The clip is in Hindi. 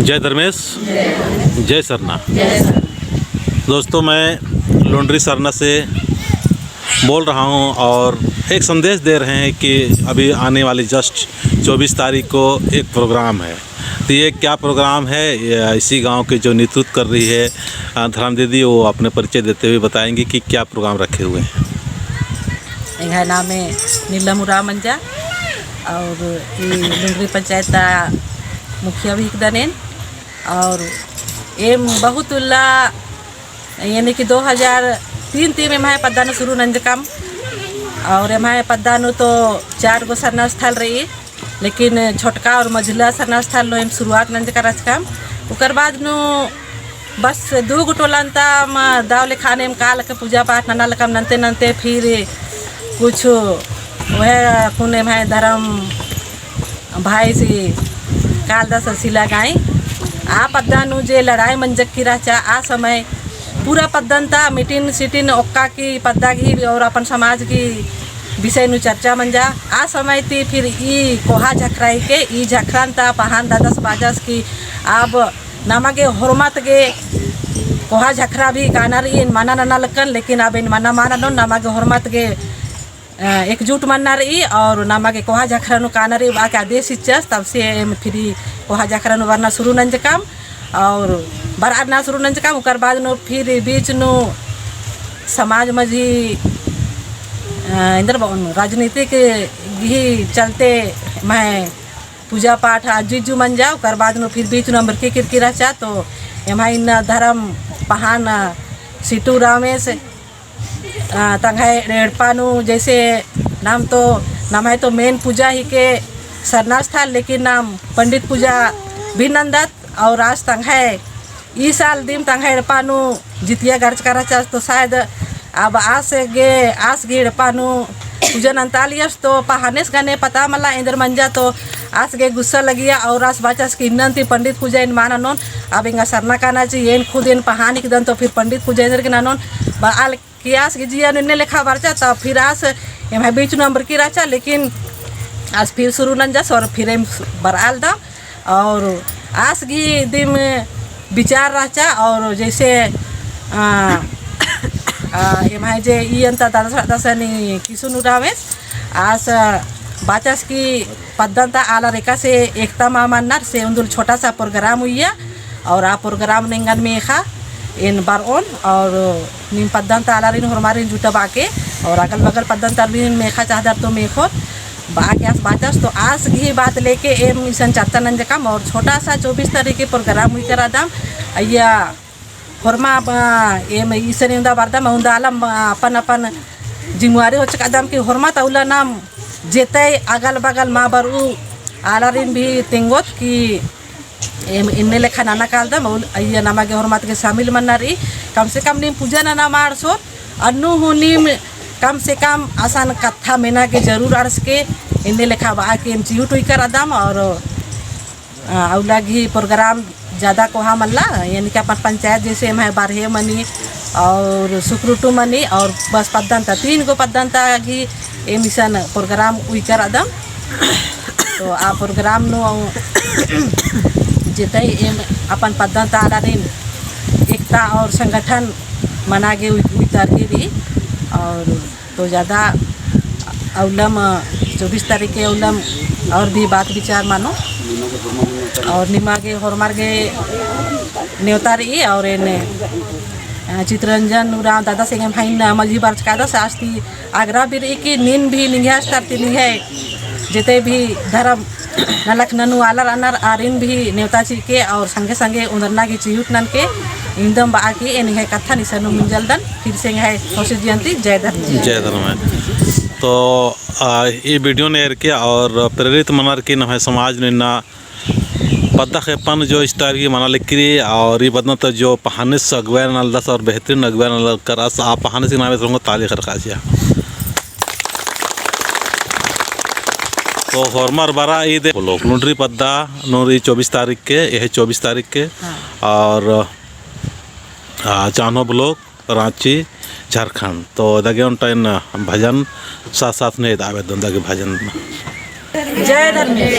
जय धर्मेश, जय सरना। दोस्तों, मैं लॉन्ड्री सरना से बोल रहा हूं और एक संदेश दे रहे हैं कि अभी आने वाली जस्ट 24 तारीख को एक प्रोग्राम है। तो ये क्या प्रोग्राम है, इसी गांव के जो नेतृत्व कर रही है धर्म दीदी, वो अपने परिचय देते हुए बताएंगे कि क्या प्रोग्राम रखे हुए हैं। मेरा नाम है नीलम उराव मंजा और ये लॉन्ड्री पंचायत का मुखिया भी दनेन और ये बहुत उल्ला यानी कि 2003 में हमारे पद्दानु शुरू नंज काम और हमारे पद्दानु तो 4 गो सरना स्थल रही, लेकिन छोटका और मझला सरना स्थल नो शुरुआत नंज का काम उकर बाद नु बस 2 गो टोलनता दावले खाने में काल के पूजा पाठ नना लकम नंते नंते फिर कुछ वह कुने में धर्म भाई से काल दस सिला गाय आ पद्दानु जे लड़ाई मंजक की राचा आ समय पूरा पद्दनता मीटिंग सीटिंग ओक्का की पद्दा की और अपन समाज की विषय नु चर्चा मंजा आ समय थी। फिर ई कोहा झखराई के ई झखरानता पहान दादस बाजस की अब नामागे हरमत गे कोहा झखरा भी कानार इन माना नना लकन, लेकिन अब इन माना माना नो नामागे हरमत गे एकजुट मन्ना रही और नामा के कोहा झखरानु काना रही बाकी आदेश इच्छस तब से फिर कोहा झखरानु वरना शुरू नंज काम और बरात ना शुरू नंज काम उकर बाद नो फिर बीच नो समाज में ही इंदर राजनीतिक ही चलते मैं पूजा पाठ आजीजू मन जाओ उकर बाद नो फिर बीच नो अमर के किरकिरा चा तो एमा इन धर्म पहान सीटू रामेश तंगाई रेड़पानु जैसे नाम तो नाम है तो मेन पूजा ही के सरनाश था, लेकिन नाम पंडित पूजा भी नंदत और आज तंगाई इस साल दिन तंगाई रेड़पानु जितिया गर्ज करा चाह तो शायद अब आस गे रेड़पानु पूजा नंतालियस तो पहानेस गाने पता मला इंदर मंजा तो आस गे गुस्सा लगिया और आस बाचास की इन्नती पंडित पूजा इन माना नोन अब इंगा सरना काना चाहिए खुद इन पहानी के दन तो फिर पंडित पूजा इंदर के नानोन बाल कियास की जिया ने लिखा बरचा तब फिर आस एम बीच नंबर की राचा, लेकिन आज फिर शुरू नंजा और फिर बराल दा और आस गी दिम विचार राचा और जैसे एम जे ई अंता दादासनी किसुन उरावेस आस बाचास की पद्धता आला रेखा से एकता मामन्नर से उन्दुल छोटा सा प्रोग्राम हुई और आ प्रोग्राम निंगन में खा इन बार ऑन और निम पद्धन तालारिन हमारे जूटा बाके और अगल बगल पद्धन तालिन मेखा चाहदार तो मेखो बाके आस बाचास तो आस ही बात लेके एम मिशन चर्चा नंज काम और छोटा सा 24 तारीख के प्रोग्राम हुई करा दाम अय्या हरमा एम ईसन बारदाम उन्दा आलम अपन अपन जिम्मेवारी हो चुका दाम की हरमा तौला नाम जेते अगल बगल माँ बरू आलारिन भी तेंगोत की इन्ने लेखा नाना काल दम अय्या नामा के हरमत के शामिल मन्ना रही कम से कम नीम पूजा नाना मार सो अन्नु हुनीम कम से कम आसान कथा मेना के जरूर अर्स के इन्ने लेखा बा के एमजीयू टुई कर अदम और औलाग ही प्रोग्राम ज़्यादा कोहा मल्ला यानी कि अपन पंचायत जैसे मैं 12 मनी और सुक्रुटू मनी और बस पद्धनता 3 गो पद्धनता की ए मिशन प्रोग्राम उई कर अदम तो आ प्रोग्राम नो जिते एम अपन पद्धता आलारिन एकता और संगठन मना गे उतरगी और तो ज़्यादा अवलम 24 तारीख के अवलम और भी बात विचार मानो और निमागे हरमार्गे न्योता रही और इन्हें चित्ररंजन उरा दादा से भाई मजी बार कादा शास्त्री आग्रह भी रही कि नीन भी निघास करती नहीं है जिते भी धर्म नलक ननु आलर अनर आरिन भी न्योता ची के और संगे संगे उंदरना की चियुट नन के इंदम बाकी एन है कथा निसनु मुंजलदन फिर से है खुशी जयंती जय धर्म। जय धर्म। तो ये वीडियो ने एर के और प्रेरित मनर की न है समाज ने ना पद्दा खेपन जो इस तारीख मना लिखी और ये बदना तो जो पहाने से अगवार नल दस और बेहतरीन अगवार नल कर आप पहाने से नामे रहूँगा ताली कर खासिया तो हरमर बारा ईद लॉन्ड्री पद्दा नोरी 24 तारीख के यह 24 तारीख के और चानो ब्लॉक रांची झारखंड तो दगे उन भजन साथ साथ नहीं आवेदन दगे भजन जय धर्मेश।